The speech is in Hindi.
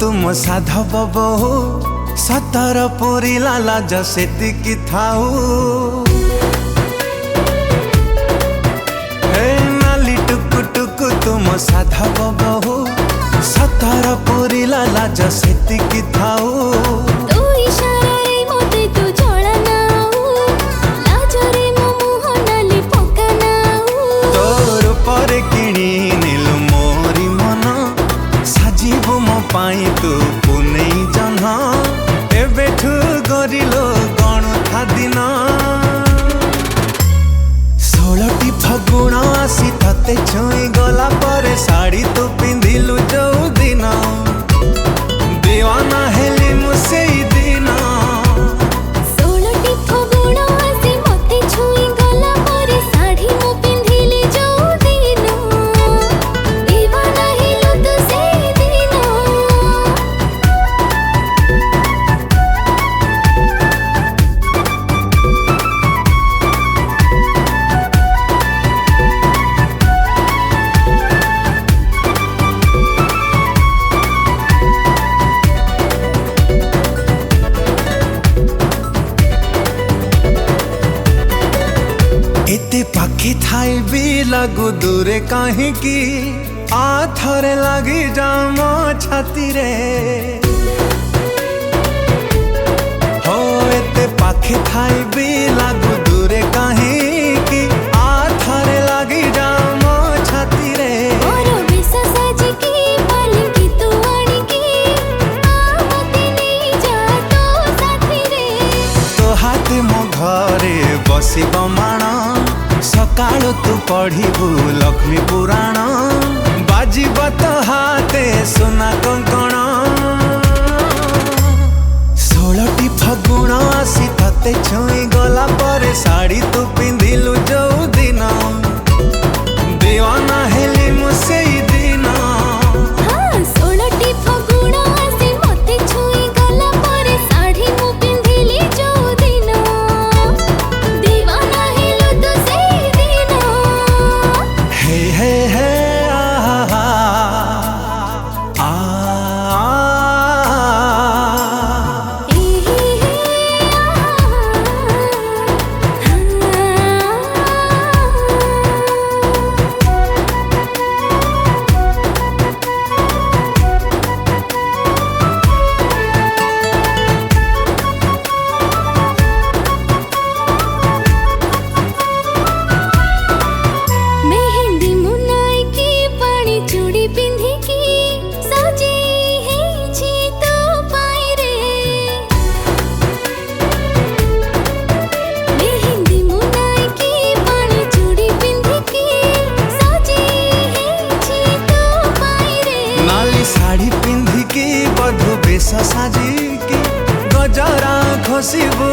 तुम साधव बहु सतर पुरी लाला जसेतिकी थाऊ नाली टुकु टुकु तुम साधव बहु सतर पुरी लाला जसेतिकी थाऊ पाई तू पुनै जन्ह एबेठु गरिलो गणु था दिन 16टी फगुण आसी तते छुई गला परे साड़ी तू पिंधिलु जो दिन दीवाना हेली मु सेई दिन 16टी फगुण आसी मते छुई गला परे साड़ी मु पिंधिली जो दिन दीवाना हेलु तू सेई दिन। एते पाखी थाई भी लगु दूरे कहीं की आ थरे लगी जाम छाती रे हो एते पाखी थाई भी लगु दूरे कहीं की आ थरे लगी जाम छाती रे और विसा साजी की पाली की तू आनी की आमती नहीं जा तो साथी रे तो हाथ मो घरे बसी बमाण सकाळु तू पढ़िबु लक्ष्मी पुराण बाजिब तो हाथे सोना कंकण 16टी फगुण आसी तते छुई गला परे साड़ी तू पिंधिलु जो दिन दीवाना हेली मु सेई दिन 16टी फगुण आसी मते छुई गला परे साड़ी मु पिंधिली जो दिन दीवाना हेलु तू सेई दिन। हे हे हे आ आ मेहंदी मुनाई की पानी चूड़ी पिंधी की सजी है छी तो पाई रे मेहंदी मुनाई की पानी चूड़ी पिंधी की सजी है छी तो पाई रे नाली साड़ी पिंधी की बधु बेश साजी की गजरा घोषिबु